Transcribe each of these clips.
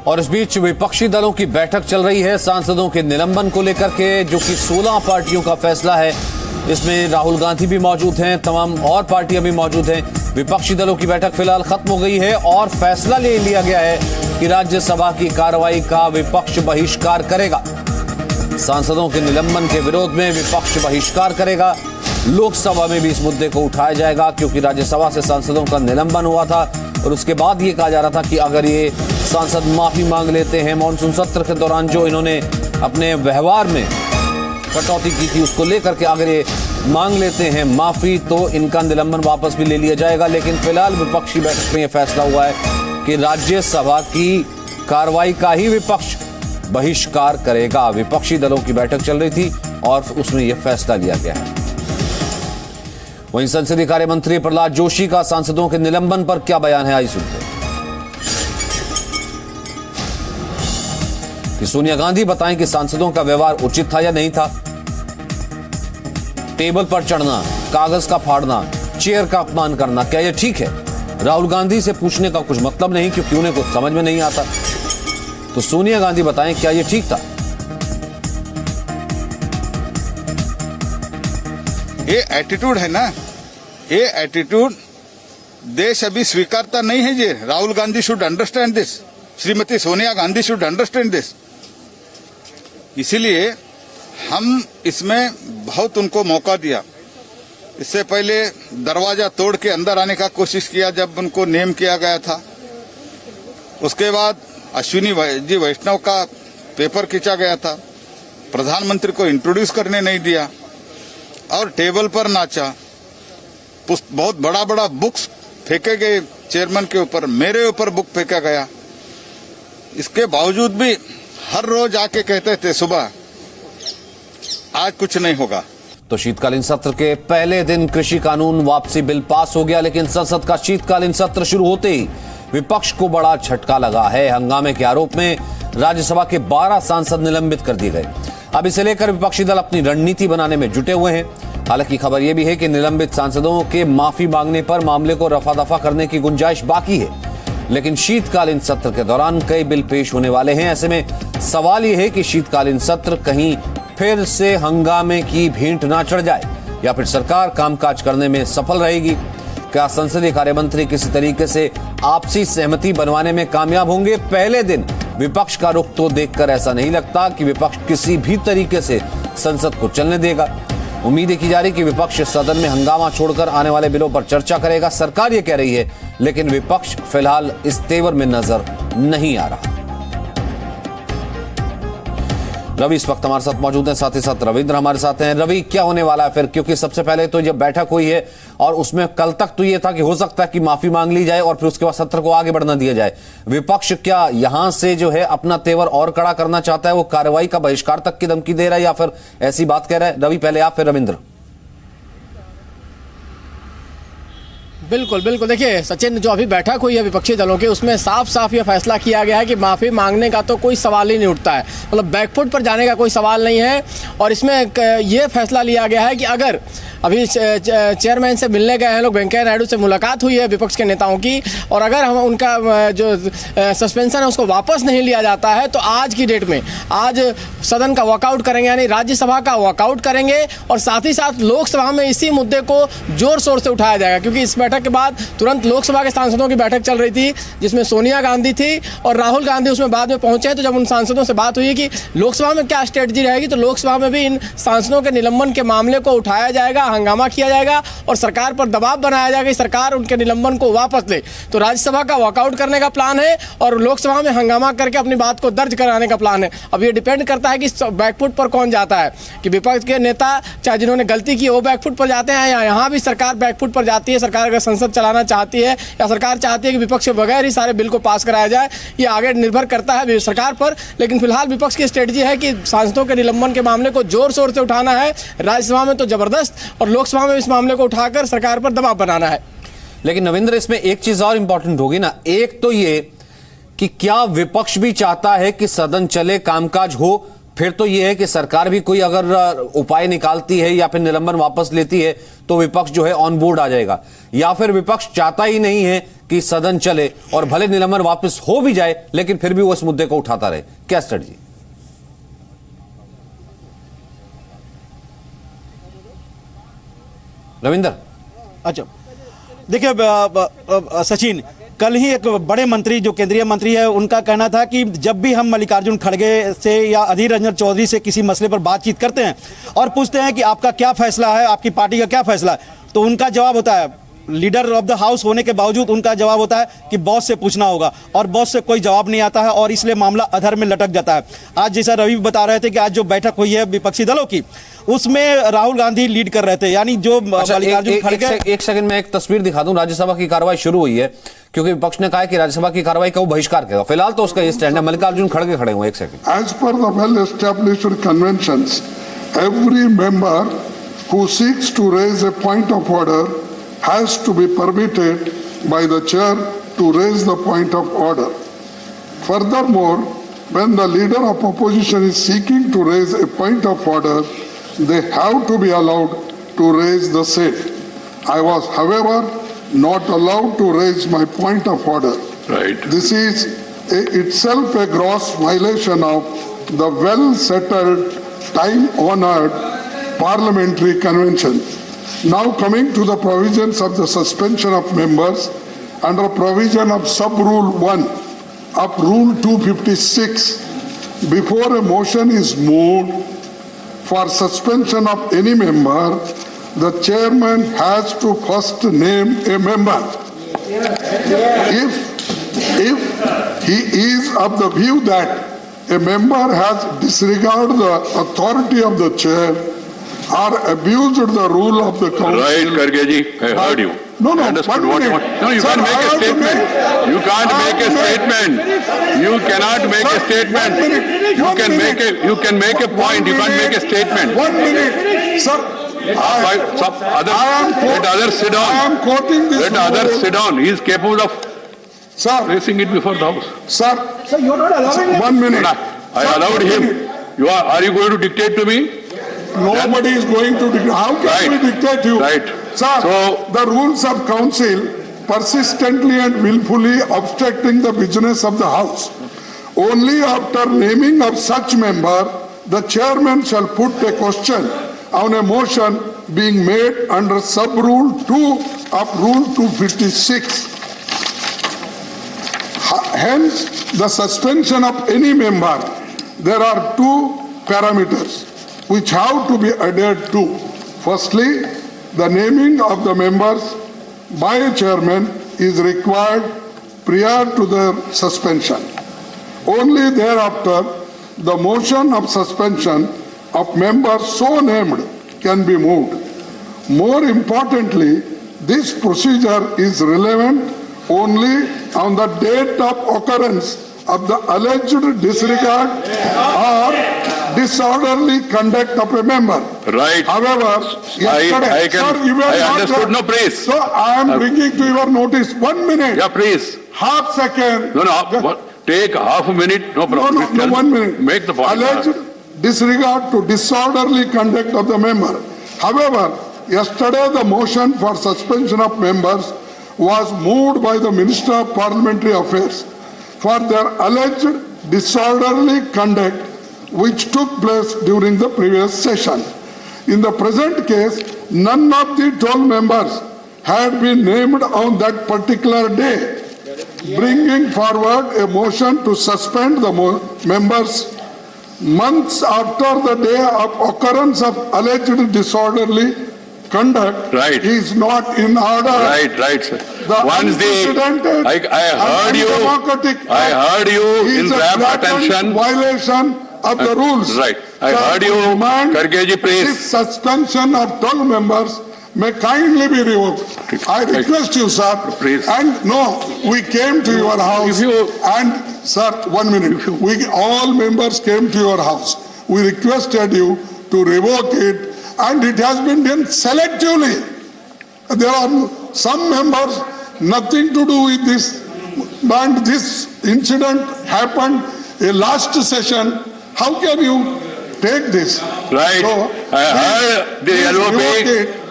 और इस बीच विपक्षी दलों की बैठक चल रही है सांसदों के निलंबन को लेकर के, जो कि 16 पार्टियों का फैसला है। इसमें राहुल गांधी भी मौजूद हैं, तमाम और पार्टियां भी मौजूद हैं। विपक्षी दलों की बैठक फिलहाल खत्म हो गई है और फैसला ले लिया गया है कि राज्यसभा की कार्रवाई का विपक्ष बहिष्कार करेगा। सांसदों के निलंबन के विरोध में विपक्ष बहिष्कार करेगा। लोकसभा में भी इस मुद्दे को उठाया जाएगा, क्योंकि राज्यसभा से सांसदों का निलंबन हुआ था और उसके बाद ये कहा जा रहा था कि अगर ये सांसद माफी मांग लेते हैं मॉनसून सत्र के दौरान जो इन्होंने अपने व्यवहार में कटौती की थी, उसको लेकर के अगर ये मांग लेते हैं माफी, तो इनका निलंबन वापस भी ले लिया जाएगा। लेकिन फिलहाल विपक्षी बैठक में यह फैसला हुआ है कि राज्यसभा की कार्रवाई का ही विपक्ष बहिष्कार करेगा। विपक्षी दलों की बैठक चल रही थी और उसमें यह फैसला लिया गया है। वहीं संसदीय कार्य मंत्री प्रहलाद जोशी का सांसदों के निलंबन पर क्या बयान है, आइए सुनते हैं। कि सोनिया गांधी बताएं कि सांसदों का व्यवहार उचित था या नहीं था। टेबल पर चढ़ना, कागज का फाड़ना, चेयर का अपमान करना, क्या यह ठीक है? राहुल गांधी से पूछने का कुछ मतलब नहीं, क्योंकि उन्हें कुछ समझ में नहीं आता। तो सोनिया गांधी बताएं क्या यह ठीक था? ये एटीट्यूड है ना, ये एटीट्यूड देश अभी स्वीकारता नहीं है। ये Rahul Gandhi should understand this, Shrimati Sonia Gandhi should understand this. इसीलिए हम इसमें बहुत उनको मौका दिया। इससे पहले दरवाजा तोड़ के अंदर आने का कोशिश किया जब उनको नेम किया गया था। उसके बाद अश्विनी जी वैष्णव का पेपर खींचा गया था, प्रधानमंत्री को इंट्रोड्यूस करने नहीं दिया और टेबल पर नाचा। बहुत बड़ा बड़ा बुक्स फेंके गए चेयरमैन के ऊपर, मेरे ऊपर बुक फेंका गया। इसके बावजूद भी हर रोज आके कहते थे सुबह आज कुछ नहीं होगा। तो शीतकालीन सत्र के पहले दिन कृषि कानून वापसी बिल पास हो गया, लेकिन संसद का शीतकालीन सत्र शुरू होते ही विपक्ष को बड़ा झटका लगा है। हंगामे के आरोप में राज्यसभा के 12 सांसद निलंबित कर दिए गए। अब इसे लेकर विपक्षी दल अपनी रणनीति बनाने में जुटे हुए हैं। हालांकि खबर यह भी है कि निलंबित सांसदों के माफी मांगने पर मामले को रफा दफा करने की गुंजाइश बाकी है। लेकिन शीतकालीन सत्र के दौरान कई बिल पेश होने वाले हैं। ऐसे में सवाल यह है कि शीतकालीन सत्र कहीं फिर से हंगामे की भेंट ना चढ़ जाए, या फिर सरकार कामकाज करने में सफल रहेगी। क्या संसदीय कार्य मंत्री किसी तरीके से आपसी सहमति बनवाने में कामयाब होंगे? पहले दिन विपक्ष का रुख तो देखकर ऐसा नहीं लगता कि विपक्ष किसी भी तरीके से संसद को चलने देगा। उम्मीद की जा रही कि विपक्ष सदन में हंगामा छोड़कर आने वाले बिलों पर चर्चा करेगा, सरकार ये कह रही है, लेकिन विपक्ष फिलहाल इस तेवर में नजर नहीं आ रहा। रवि इस वक्त हमारे साथ मौजूद हैं, साथ ही साथ रविंद्र हमारे साथ हैं। रवि, क्या होने वाला है फिर? क्योंकि सबसे पहले तो जब बैठक हुई है और उसमें कल तक तो ये था कि हो सकता है कि माफी मांग ली जाए और फिर उसके बाद सत्र को आगे बढ़ना दिया जाए। विपक्ष क्या यहां से जो है अपना तेवर और कड़ा करना चाहता है? वो कार्रवाई का बहिष्कार तक की धमकी दे रहा है या फिर ऐसी बात कह रहा है? रवि पहले आप, फिर रविंद्र। बिल्कुल बिल्कुल, देखिए सचिन, जो अभी बैठक हुई है विपक्षी दलों की, उसमें साफ साफ यह फैसला किया गया है कि माफ़ी मांगने का तो कोई सवाल ही नहीं उठता है। मतलब बैकफुट पर जाने का कोई सवाल नहीं है। और इसमें यह फैसला लिया गया है कि अगर अभी चेयरमैन से मिलने गए हैं लोग, वेंकैया नायडू से मुलाकात हुई है विपक्ष के नेताओं की, और अगर हम उनका जो सस्पेंशन है उसको वापस नहीं लिया जाता है तो आज की डेट में आज सदन का वॉकआउट करेंगे, यानी राज्यसभा का वॉकआउट करेंगे। और साथ ही साथ लोकसभा में इसी मुद्दे को जोर शोर से उठाया जाएगा, क्योंकि इस बैठक के बाद तुरंत लोकसभा के सांसदों की बैठक चल रही थी जिसमें सोनिया गांधी थी और राहुल गांधी उसमें बाद में पहुंचे। तो जब उन सांसदों से बात हुई कि लोकसभा में क्या स्ट्रेटजी रहेगी, तो लोकसभा में भी इन सांसदों के निलंबन के मामले को उठाया जाएगा, हंगामा किया जाएगा और सरकार पर दबाव बनाया जाएगा कि सरकार उनके निलंबन को वापस ले। तो राज्यसभा का वॉकआउट करने का प्लान है और लोकसभा में हंगामा करके अपनी बात को दर्ज कराने का प्लान है। अब ये डिपेंड करता है कि बैकफुट पर कौन जाता है, कि विपक्ष के नेता चाहे जिन्होंने गलती की वो बैकफुट पर जाते हैं या यहाँ भी सरकार बैकफुट पर जाती है। सरकार अगर संसद चलाना चाहती है या सरकार चाहती है कि विपक्ष के बगैर ही सारे बिल को पास कराया जाए, ये आगे निर्भर करता है सरकार पर। लेकिन फिलहाल विपक्ष की स्ट्रेटजी है कि सांसदों के निलंबन के मामले को जोर शोर से उठाना है, राज्यसभा में तो जबरदस्त और लोकसभा में इस मामले को उठाकर सरकार पर दबाव बनाना है। लेकिन नविंद्र, इसमें एक चीज और इंपॉर्टेंट होगी ना। एक तो ये कि क्या विपक्ष भी चाहता है कि सदन चले, कामकाज हो, फिर तो यह है कि सरकार भी कोई अगर उपाय निकालती है या फिर निलंबन वापस लेती है तो विपक्ष जो है ऑन बोर्ड आ जाएगा, या फिर विपक्ष चाहता ही नहीं है कि सदन चले और भले निलंबन वापस हो भी जाए लेकिन फिर भी वो इस मुद्दे को उठाता रहे? क्या स्ट्रेटजी? रविंदर। अच्छा, देखिए सचिन, कल ही एक बड़े मंत्री जो केंद्रीय मंत्री है उनका कहना था कि जब भी हम मल्लिकार्जुन खड़गे से या अधीर रंजन चौधरी से किसी मसले पर बातचीत करते हैं और पूछते हैं कि आपका क्या फैसला है, आपकी पार्टी का क्या फैसला है, तो उनका जवाब होता है, लीडर ऑफ द हाउस होने के बावजूद उनका जवाब होता है कि बॉस से पूछना होगा, और बॉस से कोई जवाब नहीं आता है और इसलिए मामला अधर में लटक जाता है। आज जैसा रवि बता रहे थे कि आज जो बैठक हुई है विपक्षी दलों की, उसमें राहुल गांधी लीड कर रहे थे, यानी जो मल्लिकार्जुन खड़गे। एक सेकंड में एक तस्वीर दिखा दूं। राज्यसभा की कार्रवाई शुरू हुई है क्योंकि विपक्ष ने कहा है कि राज्यसभा की कार्रवाई का वो बहिष्कार करेगा। फिलहाल तो उसका ये स्टैंड है। मल्लिकार्जुन खड़गे खड़े हुए। एक second. As per the well established conventions, every member who seeks to raise a point of order has to be permitted by the chair to raise the point of order. Furthermore, when the leader of opposition is seeking to raise a point of order, they have to be allowed to raise the same. I was, however, not allowed to raise my point of order. Right. This is itself a gross violation of the well-settled, time-honored parliamentary convention. Now coming to the provisions of the suspension of members under provision of sub-rule 1 of rule 256, before a motion is moved for suspension of any member, the chairman has to first name a member. If he is of the view that a member has disregarded the authority of the chair or abused the rule of the council. Right, Karge ji, I heard you. No, I understood what you want. No, you can't make a statement. You can't make a statement. You cannot make a statement. You can make a point. You can't make a statement. 1 minute, sir. Let others sit down. I am quoting this. Let others sit down. He is capable of placing it before the house. Sir, you're not allowing it. 1 minute. I allowed him. Are you going to dictate to me? Nobody is going to dictate. How can we dictate you? Right. Sir, the rules of council persistently and willfully obstructing the business of the house. Only after naming of such member, the chairman shall put a question on a motion being made under sub-rule 2 of rule 256. Hence, the suspension of any member, there are two parameters which have to be adhered to. Firstly, the naming of the members by a chairman is required prior to their suspension. Only thereafter, the motion of suspension of members so named can be moved. More importantly, this procedure is relevant only on the date of occurrence of the alleged disregard or disorderly conduct of a member. Right. However, yesterday, I understood. No, please. So I am bringing to your notice. 1 minute. Yeah, please. Half second. No. Take half a minute. No problem. No, 1 minute. Make the point. Alleged disregard to disorderly conduct of the member. However, yesterday the motion for suspension of members was moved by the Minister of Parliamentary Affairs for their alleged disorderly conduct which took place during the previous session. In the present case, none of the 12 members had been named on that particular day, bringing forward a motion to suspend the members months after the day of occurrence of alleged disorderly conduct is not in order. Right, sir. I heard you in rapt attention. Violation of the rules. Right. I heard you. Karge ji, please. This suspension of 12 members may kindly be revoked. I request you, sir. Please. And no, we came to your house. And, sir, 1 minute. All members came to your house. We requested you to revoke it, and it has been done selectively. There are some members, nothing to do with this. And this incident happened in last session. How can you take this? Right. So, I heard the LOP.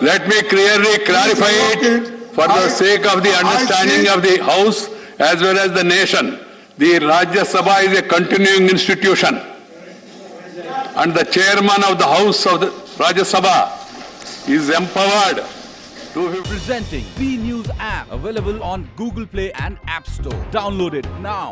Let me clearly clarify it. for the sake of the understanding of the House as well as the nation, the Rajya Sabha is a continuing institution. And the chairman of the House of the Rajya Sabha is empowered to... Presenting B News app, available on Google Play and App Store. Download it now.